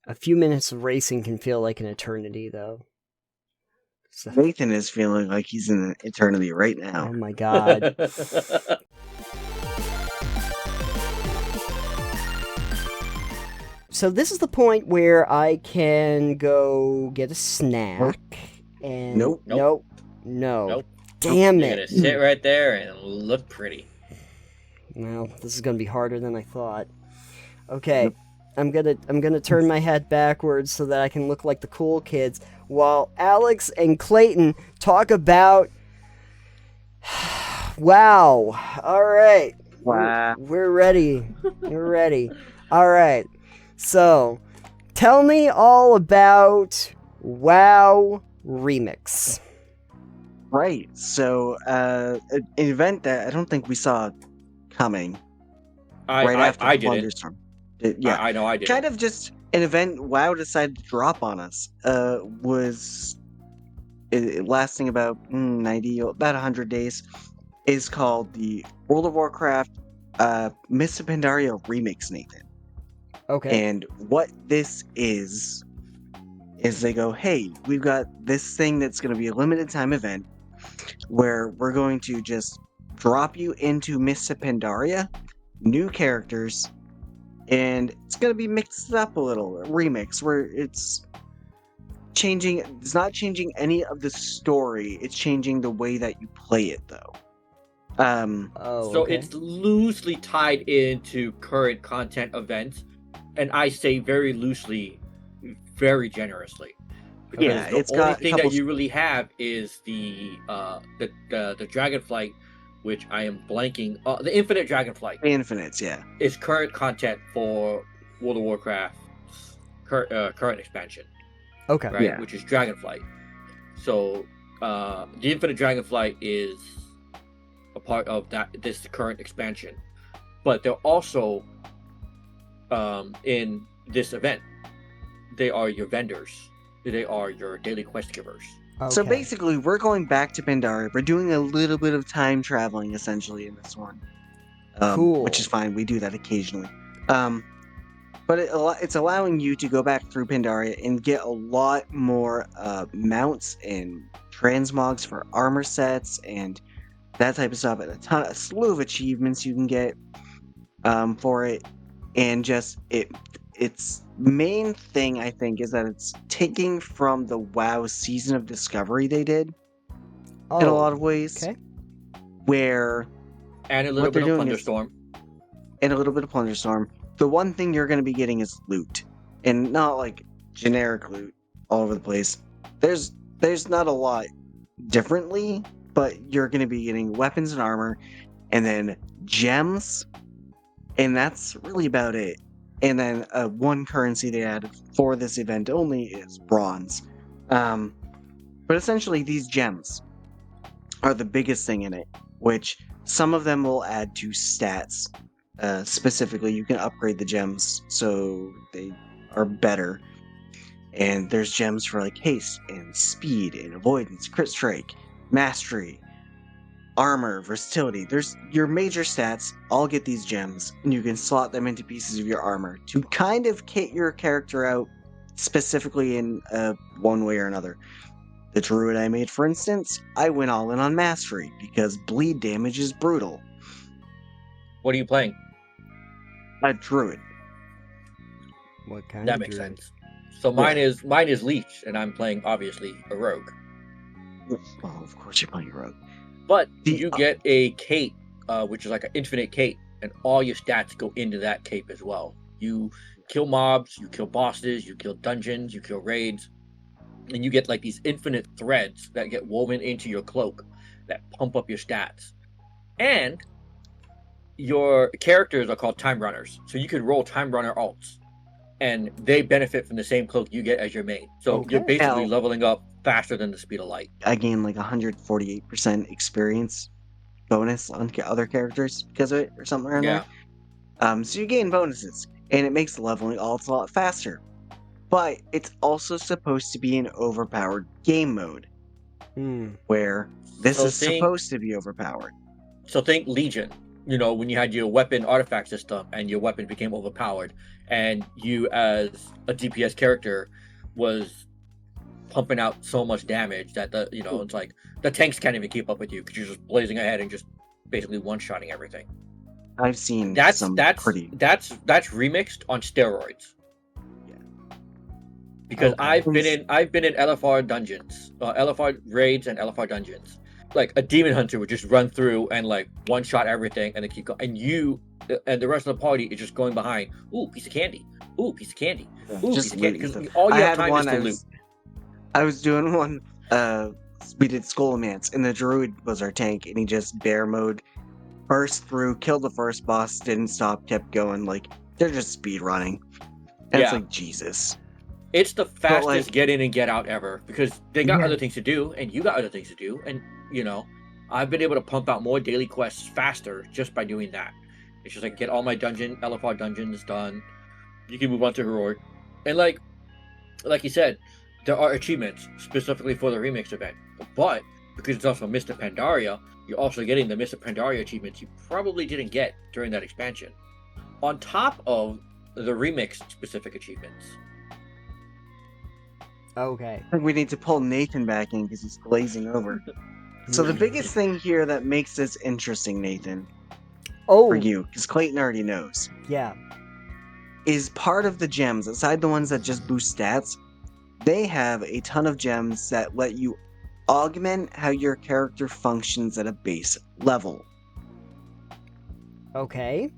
A few minutes of racing can feel like an eternity, though. So, Nathan is feeling like he's in an eternity right now. oh my god. So this is the point where I can go get a snack. And Nope. No. Damn You're it. gonna sit right there and look pretty. Well, this is gonna be harder than I thought. Okay. I'm gonna turn my head backwards so that I can look like the cool kids while Alex and Klayton talk about wow. Alright. Wow. We're ready. We're ready. Alright. So, tell me all about WoW Remix. Right. So, an event that I don't think we saw coming. After I the didn't. Thunderstorm. Yeah. I know I didn't. Kind of just an event WoW decided to drop on us. Was it lasting about 100 days. Is called the World of Warcraft Mists of Pandaria Remix, Nathan. Okay. And what this is they go, hey, we've got this thing that's going to be a limited time event where we're going to just drop you into Mists of Pandaria, new characters, and it's going to be mixed up a little, a remix, where it's not changing any of the story, it's changing the way that you play it, though. So it's loosely tied into current content events, and I say very loosely, very generously. Because Yeah, the it's only got a thing couple- that you really have is the Dragonflight, which I am blanking. The Infinite Dragonflight Infinites, yeah. is current content for World of Warcraft current expansion, Okay. right? Yeah. Which is Dragonflight. So the Infinite Dragonflight is a part of this current expansion, but they're also in this event. They are your vendors. They are your daily quest givers. Okay. So basically, we're going back to Pandaria. We're doing a little bit of time traveling, essentially, in this one. Cool. Which is fine. We do that occasionally. But it's allowing you to go back through Pandaria and get a lot more mounts and transmogs for armor sets and that type of stuff, and a slew of achievements you can get for it. And just its main thing, I think, is that it's taking from the WoW Season of Discovery they did in a lot of ways. Okay. Where And a little bit of Thunderstorm. And a little bit of Plunderstorm. The one thing you're going to be getting is loot. And not like generic loot all over the place. There's not a lot differently, but you're going to be getting weapons and armor, and then gems, and that's really about it. And then one currency they added for this event only is bronze. But essentially these gems are the biggest thing in it, which some of them will add to stats. Specifically, you can upgrade the gems so they are better. And there's gems for like haste and speed and avoidance, crit strike, mastery, armor, versatility. There's your major stats all get these gems, and you can slot them into pieces of your armor to kind of kit your character out specifically in one way or another. The druid I made, for instance, I went all in on mastery because bleed damage is brutal. What are you playing? A druid. What kind That of makes druid? sense. So mine is Leech, and I'm playing obviously a rogue. Well, of course you're playing rogue. But The- you get a cape, which is like an infinite cape, and all your stats go into that cape as well. You kill mobs, you kill bosses, you kill dungeons, you kill raids, and you get like these infinite threads that get woven into your cloak that pump up your stats. And your characters are called time runners, so you can roll time runner alts, and they benefit from the same cloak you get as your main. So Okay. you're basically Now- leveling up faster than the speed of light. I gained like 148% experience bonus on other characters because of it, or something around Yeah. there. So you gain bonuses, and it makes the leveling alts a lot faster. But it's also supposed to be an overpowered game mode, where this So is think- supposed to be overpowered. So think Legion. you know, when you had your weapon artifact system and your weapon became overpowered, and you as a DPS character was pumping out so much damage that it's like the tanks can't even keep up with you because you're just blazing ahead and just basically one-shotting everything. I've seen That's some that's pretty. that's remixed on steroids. Yeah. Because Okay. I've been in LFR dungeons, LFR raids and LFR dungeons. Like a demon hunter would just run through and like one shot everything and then keep going. And you and the rest of the party is just going behind. Ooh, piece of candy. Ooh, piece of candy. Ooh, Just piece of candy. looting Because stuff. all you I have had time one. is to loot. I was doing one. We did Skullmance, and the druid was our tank, and he just bear mode, burst through, killed the first boss, didn't stop, kept going. Like they're just speed running, and it's Yeah. like Jesus. It's the fastest like- get in and get out ever because they got Yeah. other things to do and you got other things to do. And, you know, I've been able to pump out more daily quests faster just by doing that. It's just like get all my LFR dungeons done. You can move on to Heroic. And like you said, there are achievements specifically for the remix event. But because it's also Mr. Pandaria, you're also getting the Mr. Pandaria achievements you probably didn't get during that expansion. On top of the remix specific achievements. Okay. I think we need to pull Nathan back in because he's glazing over. So the biggest thing here that makes this interesting, Nathan, Oh, for you, because Klayton already knows, yeah. is part of the gems, aside the ones that just boost stats, they have a ton of gems that let you augment how your character functions at a base level. Okay.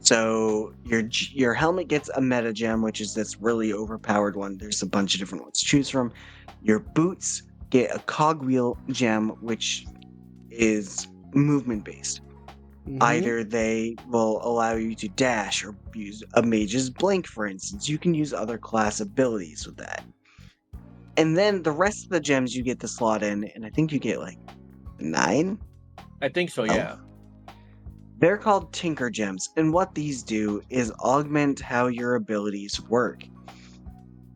So your helmet gets a meta gem, which is this really overpowered one. There's a bunch of different ones to choose from. Your boots get a cogwheel gem, which is movement based. Mhm. Either they will allow you to dash or use a mage's blink, for instance. You can use other class abilities with that. And then the rest of the gems you get to slot in, and I think you get like 9? I think so, yeah. They're called Tinker Gems, and what these do is augment how your abilities work.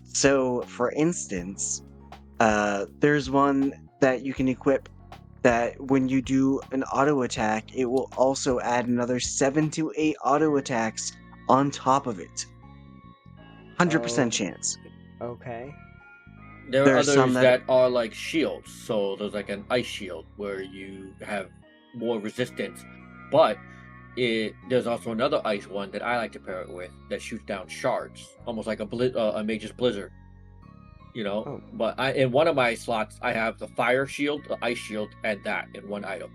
So, for instance, there's one that you can equip that when you do an auto attack, it will also add another 7 to 8 auto attacks on top of it. 100% chance. Okay. There are There's others some that are like shields. So there's like an ice shield where you have more resistance. But there's also another ice one that I like to pair it with that shoots down shards, almost like a mage's blizzard. You know, Oh. but in one of my slots, I have the fire shield, the ice shield, and that in one item.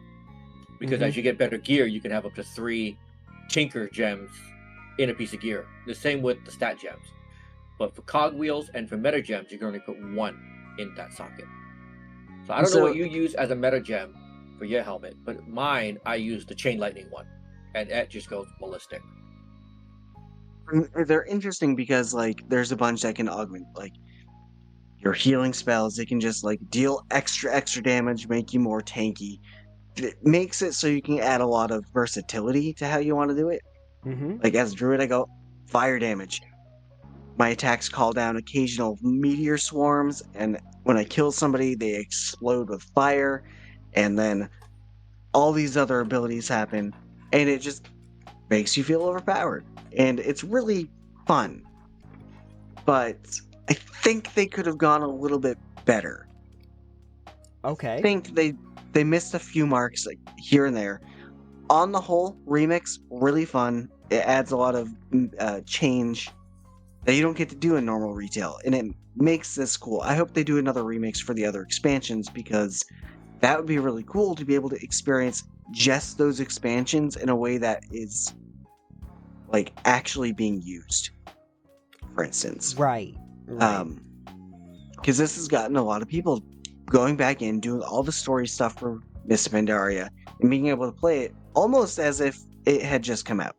Because as you get better gear, you can have up to 3 tinker gems in a piece of gear. The same with the stat gems. But for cogwheels and for meta gems, you can only put 1 in that socket. So I don't know what you use as a meta gem for your helmet, but mine, I use the chain lightning one, and that just goes ballistic. They're interesting because, like, there's a bunch that can augment, like, your healing spells. They can just, like, deal extra damage, make you more tanky. It makes it so you can add a lot of versatility to how you want to do it. Mm-hmm. Like, as a druid, I go fire damage. My attacks call down occasional meteor swarms, and when I kill somebody, they explode with fire, and then all these other abilities happen, and it just makes you feel overpowered. And it's really fun. But I think they could have gone a little bit better. Okay. I think they missed a few marks, like, here and there. On the whole, remix, really fun. It adds a lot of change that you don't get to do in normal retail, and it makes this cool. I hope they do another remix for the other expansions, because that would be really cool to be able to experience just those expansions in a way that is, like, actually being used, for instance. Right. Because this has gotten a lot of people going back in, doing all the story stuff for Miss Pandaria, and being able to play it almost as if it had just come out.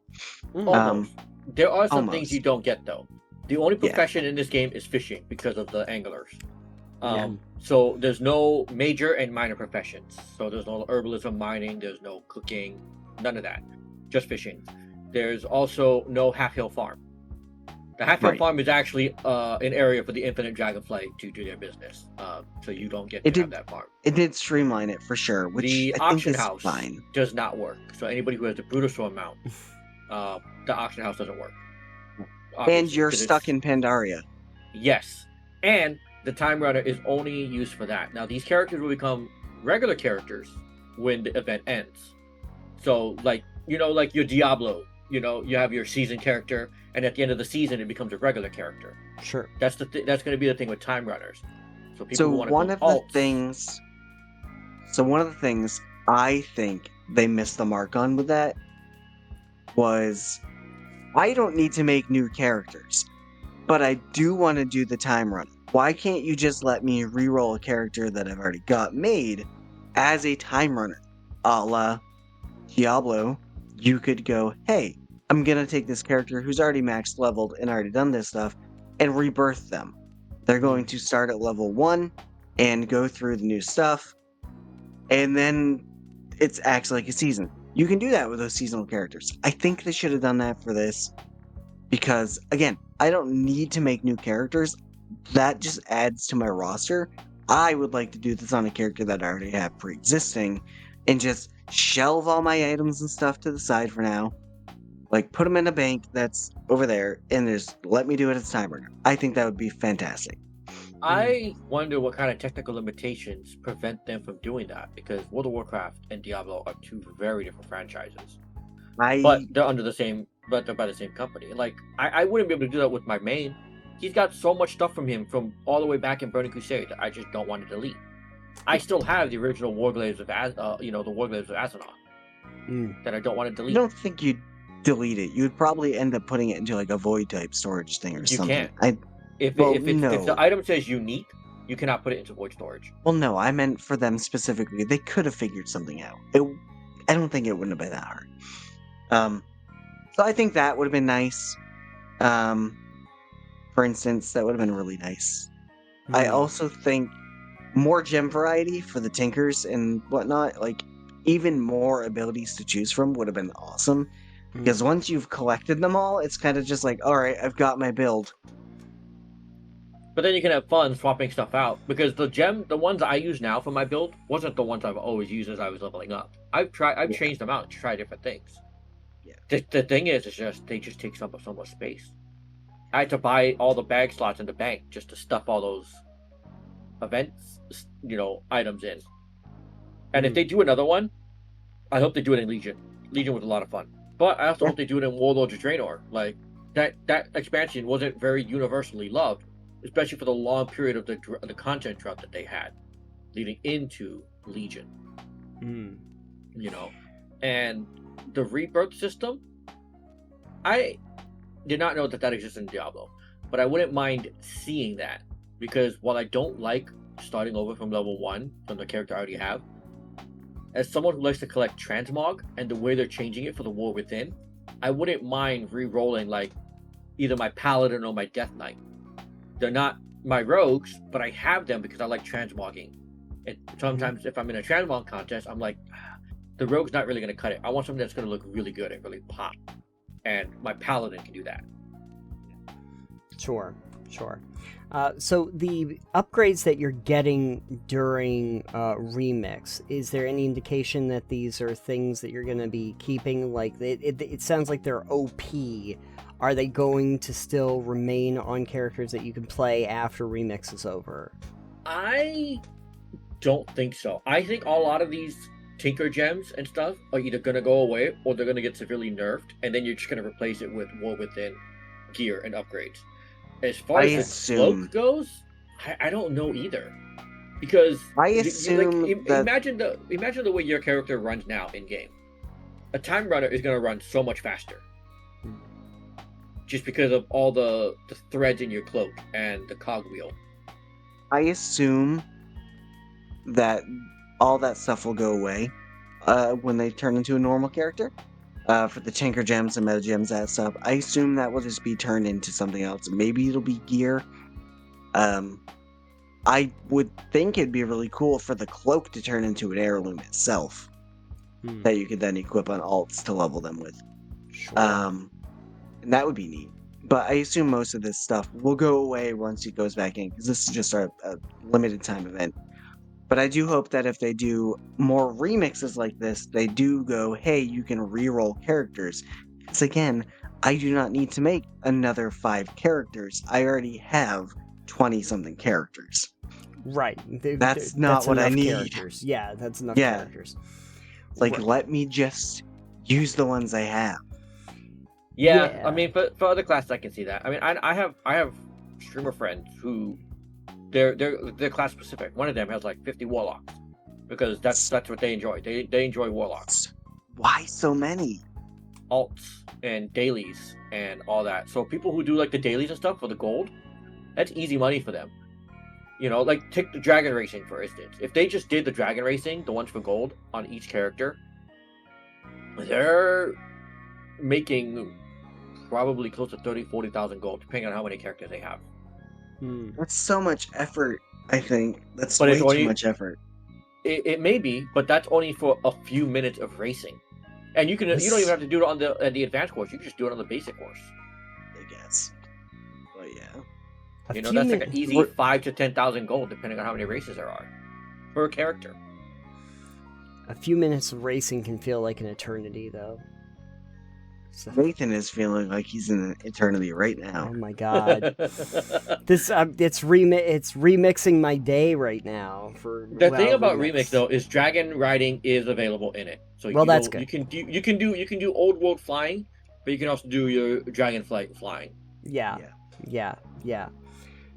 Almost. There are some almost. things you don't get, though. The only profession in this game is fishing because of the anglers. So there's no major and minor professions. So there's no herbalism, mining, there's no cooking, none of that. Just fishing. There's also no half-hill farm. The Hatfield Right. Farm is actually an area for the Infinite Dragonfly to do their business. So you don't get to have that farm. It did streamline it for sure, which The I think auction is house fine. does not work. So anybody who has the Brutasaur mount, the auction house doesn't work. And Obviously, you're 'cause stuck it's- in Pandaria. Yes. And the Time Runner is only used for that. Now, these characters will become regular characters when the event ends. So, like your Diablo, you have your season character, and at the end of the season, it becomes a regular character. Sure. That's that's going to be the thing with Time Runners. So people So who want to one of the things I think they missed the mark on with that was I don't need to make new characters, but I do want to do the time run. Why can't you just let me reroll a character that I've already got made as a time runner? A la Diablo, you could go, hey, I'm going to take this character who's already maxed leveled and already done this stuff and rebirth them. They're going to start at level 1 and go through the new stuff, and then it acts like a season. You can do that with those seasonal characters. I think they should have done that for this because, again, I don't need to make new characters. That just adds to my roster. I would like to do this on a character that I already have pre-existing and just shelve all my items and stuff to the side for now. Like, put them in a bank that's over there and just let me do it as a time runner. I think that would be fantastic. I wonder what kind of technical limitations prevent them from doing that, because World of Warcraft and Diablo are two very different franchises. But they're under the same, but they're by the same company. Like, I wouldn't be able to do that with my main. He's got so much stuff from him from all the way back in Burning Crusade that I just don't want to delete. I still have the original Warglaives of the Warglaives of Azeroth that I don't want to delete. I don't think you'd delete it. You would probably end up putting it into like a void type storage thing or something. You can't. If the item says unique, you cannot put it into void storage. Well, no, I meant for them specifically. They could have figured something out. I don't think it wouldn't have been that hard. So I think that would have been nice. For instance, that would have been really nice. I also think more gem variety for the Tinkers and whatnot, like even more abilities to choose from would have been awesome. Because once you've collected them all, it's kind of just like, all right, I've got my build. But then you can have fun swapping stuff out, because the ones I use now for my build wasn't the ones I've always used as I was leveling up. I've changed them out to try different things. Yeah. The thing is, they just take so much space. I had to buy all the bag slots in the bank just to stuff all those events, items in. And if they do another one, I hope they do it in Legion. Legion was a lot of fun. But I also hope they do it in Warlords of Draenor. Like, that expansion wasn't very universally loved, especially for the long period of the content drought that they had leading into Legion. And the rebirth system, I did not know that exists in Diablo, but I wouldn't mind seeing that, because while I don't like starting over from level 1 from the character I already have, as someone who likes to collect transmog and the way they're changing it for the War Within, I wouldn't mind re-rolling like either my Paladin or my Death Knight. They're not my rogues, but I have them because I like transmogging. And sometimes if I'm in a transmog contest, I'm like, the rogue's not really going to cut it. I want something that's going to look really good and really pop. And my Paladin can do that. Sure. So the upgrades that you're getting during Remix, is there any indication that these are things that you're going to be keeping? Like, it sounds like they're OP. Are they going to still remain on characters that you can play after Remix is over? I don't think so. I think a lot of these Tinker Gems and stuff are either going to go away or they're going to get severely nerfed, and then you're just going to replace it with War Within gear and upgrades. As far as the cloak goes, I don't know either. Because I assume imagine the way your character runs now in game. A time runner is going to run so much faster. Just because of all the threads in your cloak and the cogwheel. I assume that all that stuff will go away when they turn into a normal character. For the Tinker Gems and Meta Gems, that stuff. I assume that will just be turned into something else. Maybe it'll be gear. I would think it'd be really cool for the cloak to turn into an heirloom itself. That you could then equip on alts to level them with. Sure. And that would be neat. but I assume most of this stuff will go away once he goes back in, because this is just a limited time event. But I do hope that if they do more remixes like this, they do go, hey, you can reroll characters. Because again, I do not need to make another 5 characters. I already have 20-something characters. Right. That's not what I enough need. Characters. Yeah, that's enough Yeah. characters. Like, Right. let me just use the ones I have. Yeah, Yeah. I mean, for other classes, I can see that. I mean, I have streamer friends who they're class specific. One of them has like 50 warlocks because that's what they enjoy. They enjoy warlocks, Why so many? alts, and dailies, and all that. So people who do like the dailies and stuff for the gold, that's easy money for them. You know, like take the dragon racing for instance. If they just did the dragon racing, the ones for gold on each character, they're making probably close to 30,000-40,000 gold, depending on how many characters they have. That's so much effort, I think. That's But way it's only- too much effort. It may be, but that's only for a few minutes of racing, and you don't even have to do it on the advanced course. You can just do it on the basic course. I guess. But yeah. A You know, few that's like an min- easy 5,000 to 10,000 gold, depending on how many races there are per character. A few minutes of racing can feel like an eternity, though. So, Nathan is feeling like he's in an eternity right now. oh my god, this it's remixing my day right now. For The thing well, about remix though is dragon riding is available in it. So Well, that's good. You can do old world flying, but you can also do your dragon flying. Yeah.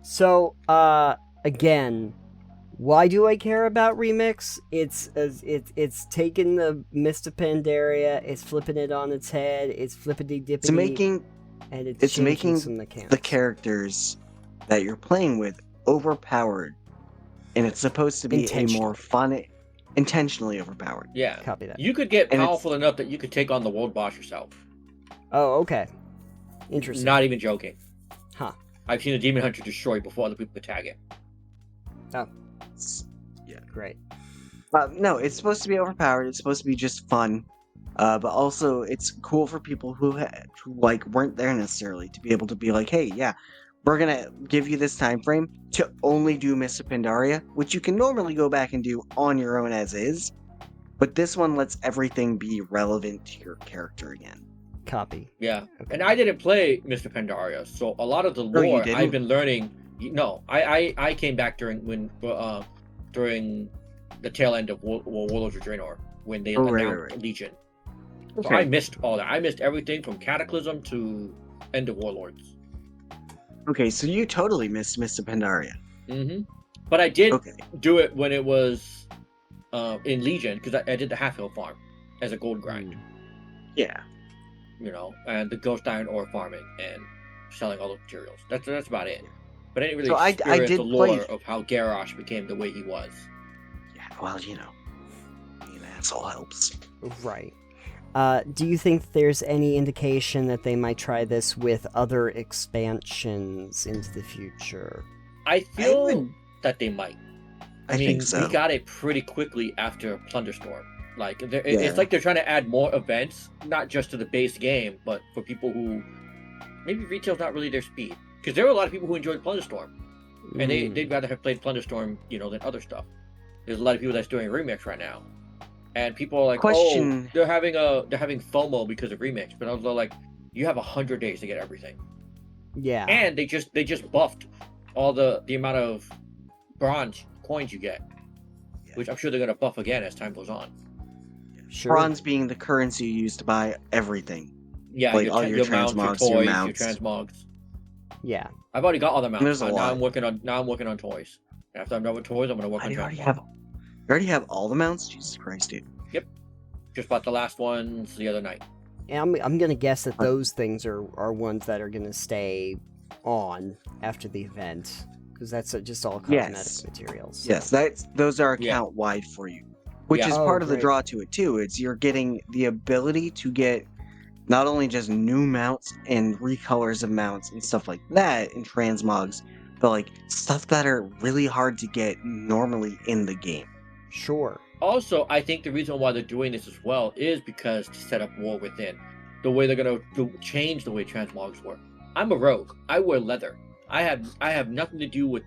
So, again, why do I care about remix? It's taking the Mist of Pandaria, it's flipping it on its head, it's flippity dippity, It's making and it's changing making some mechanics. the characters that you're playing with overpowered, and it's supposed to be a more fun, intentionally overpowered. Yeah. Copy that. You could get And powerful enough that you could take on the world boss yourself. Oh, okay. Interesting. Not even joking. Huh. I've seen a demon hunter destroyed before other people could tag it. Great. No, it's supposed to be overpowered. It's supposed to be just fun, but also it's cool for people who like weren't there necessarily to be able to be like, hey, yeah, we're gonna give you this time frame to only do Mist of Pandaria, which you can normally go back and do on your own as is, but this one lets everything be relevant to your character again. Copy. Yeah. Okay. And I didn't play Mr. Pandaria, so a lot of the No, you lore didn't? I've been learning. No, I came back during the tail end of Warlords of Draenor when they announced right. Legion. So Okay. I missed all that. I missed everything from Cataclysm to End of Warlords. Okay, so you totally missed Mist of Pandaria. Mm-hmm. But I did Okay. do it when it was in Legion because I did the Half Hill farm as a gold grind. Yeah. You know, and the Ghost Iron ore farming and selling all the materials. That's about it. But I didn't really So I experience did the lore play- of how Garrosh became the way he was. Yeah, well, you know, being an asshole helps. Right. Do you think there's any indication that they might try this with other expansions into the future? I feel would- that they might. I think so. We got it pretty quickly after Plunderstorm. Like, Yeah. it's like they're trying to add more events, not just to the base game, but for people who maybe retail's not really their speed. Because there were a lot of people who enjoyed Plunderstorm, and they'd rather have played Plunderstorm, you know, than other stuff. There's a lot of people that's doing remix right now, and people are like, Question- "Oh, they're having FOMO because of remix." But I was like, "You have 100 days to get everything." Yeah. And they just buffed all the amount of bronze coins you get, which I'm sure they're gonna buff again as time goes on. Sure. Bronze being the currency you use to buy everything. Yeah, Like all your mounts, transmogs, your your toys, mounts. your transmogs. Yeah. I've already got all the mounts. There's a Now lot. I'm working on toys. After I'm done with toys, I'm gonna work on You already transmogs. have. You already have all the mounts. Jesus Christ, dude. Just bought the last ones the other night. And I'm gonna guess that those things are ones that are gonna stay on after the event, because that's just all cosmetic Yes. materials. Yes, those are account wide for you, which Yeah. is Oh, part of the great. draw to it too. It's you're getting the ability to get not only just new mounts and recolors of mounts and stuff like that in transmogs, but like stuff that are really hard to get normally in the game. Sure. Also, I think the reason why they're doing this as well is because to set up War Within. The way they're gonna change the way transmogs work. I'm a rogue. I wear leather. I have nothing to do with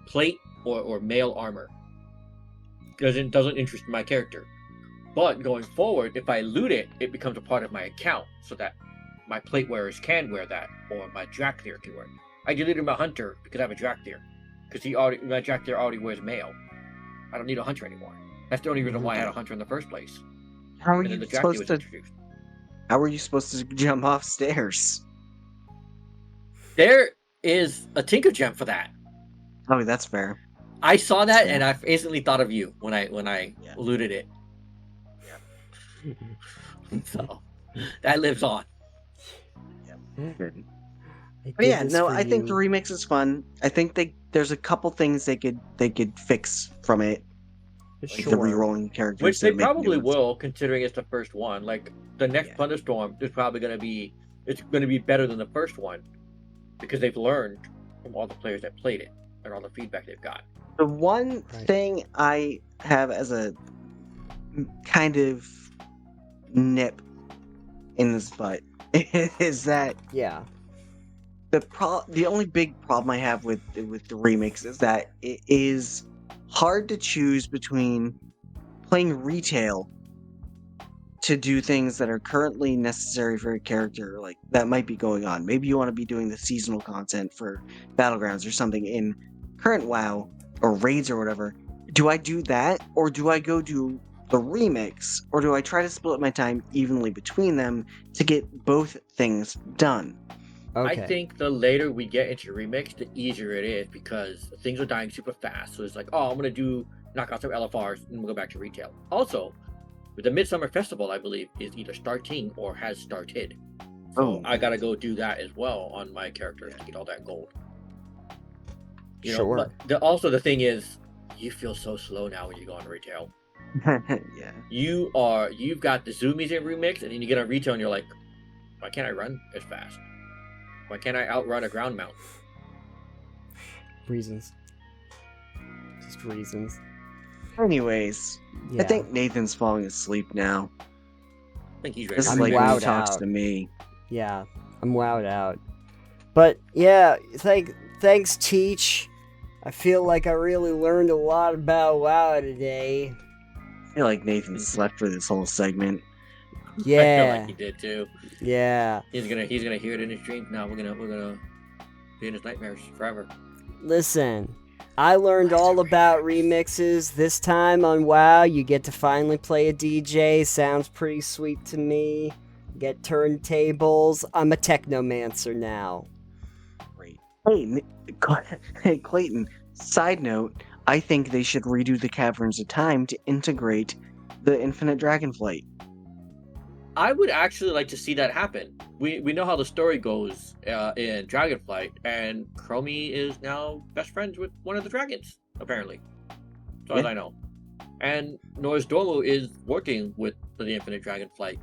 plate or mail armor. Doesn't interest my character. But going forward, if I loot it, it becomes a part of my account, so that my plate wearers can wear that, or my Drakthir can wear it. I deleted my hunter because I have a Drakthir, because my Drakthir already wears mail. I don't need a hunter anymore. That's the only reason why I had a hunter in the first place. How are And then you the Drakthir supposed was to? introduced. How are you supposed to jump off stairs? There is a Tinker Gem for that. Oh, that's fair. I saw that and I instantly thought of you when I Yeah. looted it. So that lives on. Good. I But did yeah, this no, for I think the you. remix is fun. I think there's a couple things they could fix from it, like the Sure. rerolling characters. Which they that make new probably ones. will, considering it's the first one. Like the next Yeah. Thunderstorm is probably gonna be better than the first one because they've learned from all the players that played it and all the feedback they've got. The one Right. thing I have as a kind of nip in this butt is that Yeah. the only big problem I have with the remix is that it is hard to choose between playing retail to do things that are currently necessary for a character, like that might be going on. Maybe you want to be doing the seasonal content for Battlegrounds or something in current WoW or raids or whatever. Do I do that, or do I go do the remix, or do I try to split my time evenly between them to get both things done? Okay. I think the later we get into remix, the easier it is because things are dying super fast. So it's like, oh, I'm gonna knock out some LFRs and we'll go back to retail. Also, with the Midsummer Festival, I believe, is either starting or has started. So Oh. I gotta go do that as well on my characters to get all that gold. You know, Sure. but also the thing is, you feel so slow now when you go on retail. Yeah. You've got the zoomies in remix, and then you get on retail and you're like, why can't I run as fast? Why can't I outrun a ground mount? Reasons. Just reasons. Anyways, Yeah. I think Nathan's falling asleep now. I think he's ready. This to is I'm like release. when he wowed talks out. to me. Yeah, I'm wowed out. But yeah, thanks, Teach. I feel like I really learned a lot about WoW today. I feel like Nathan slept for this whole segment. I feel Yeah, like he did too. yeah. He's gonna hear it in his dreams now. We're gonna be in his nightmares forever. Listen, I learned all about remixes. This time on WoW, you get to finally play a DJ. Sounds pretty sweet to me. Get turntables. I'm a technomancer now. Great. Hey, Clayton. Side note, I think they should redo the Caverns of Time to integrate the Infinite Dragonflight. I would actually like to see that happen. We know how the story goes in Dragonflight, and Chromie is now best friends with one of the dragons, apparently. As far as Yeah. I know. And Norris Dormo is working with the Infinite Dragonflight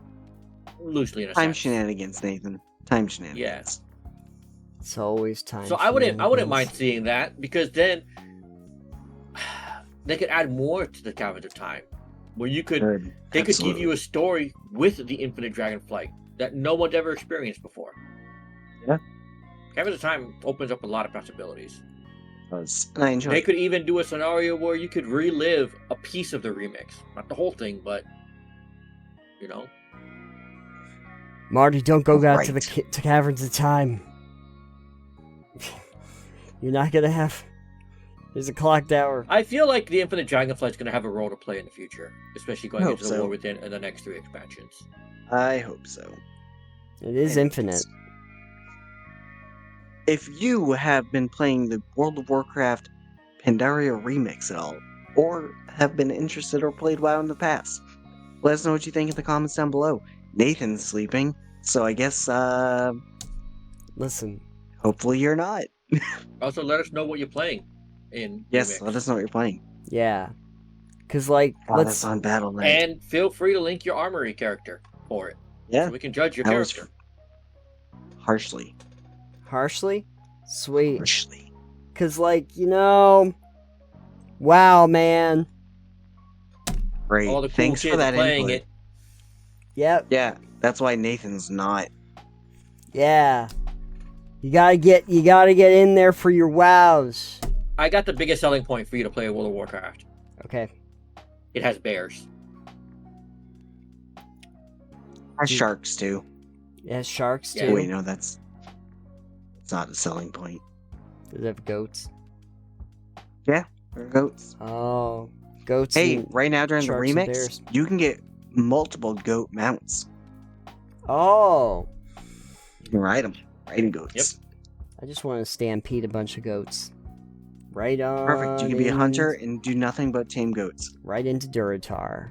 loosely in a Time sense. shenanigans, Nathan. Time shenanigans. It's always time. So I wouldn't mind shenanigans. seeing that, because then they could add more to the Caverns of Time, where you could Good. they could give Absolutely. you a story with the Infinite Dragonflight that no one's ever experienced before. Yeah. Caverns of Time opens up a lot of possibilities. And I enjoy They it. could even do a scenario where you could relive a piece of the remix, not the whole thing, but you know. Marty, don't go out to the Right. to Caverns of Time. You're not gonna have. There's a clocked hour. I feel like the Infinite Dragonflight's going to have a role to play in the future, especially going I into hope the so. War Within and the next 3 expansions. I hope so. It is Anyways, infinite. If you have been playing the World of Warcraft Pandaria remix at all, or have been interested or played WoW in the past, let us know what you think in the comments down below. Nathan's sleeping, so I guess Listen, hopefully you're not. Also, let us know what you're playing in Yes, Remix. let us know what you're playing. yeah, cause like God, let's that's on Battle Night. And feel free to link your armory character for it, Yeah, so we can judge your that was character. harshly. harshly, sweet. Harshly. Cause like wow, man. Great. All the cool Thanks kids for that playing input. it. Yep, Yeah, that's why Nathan's not. yeah. You gotta get in there for your wows. I got the biggest selling point for you to play World of Warcraft. Okay. It has bears. Has sharks too. It has sharks Yeah. too. Oh, wait, no, it's not a selling point. Does it have goats? Or goats. Oh, goats. Hey, and right now during the sharks and remix, bears. you can get multiple goat mounts. Oh, You can ride them. Riding goats. Yep. I just want to stampede a bunch of goats. Right on. Perfect. You can be a hunter and do nothing but tame goats. Right into Duratar.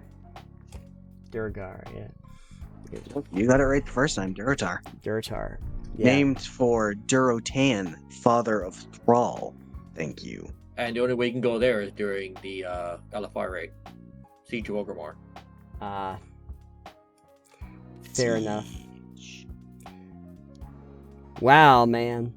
Durgar, yeah. You got it right the first time, Durotar. Duratar. Yeah. Named for Durotan, father of Thrall. Thank you. And the only way you can go there is during the LFR raid. Siege of Orgrimmar. Fair enough. Wow, man.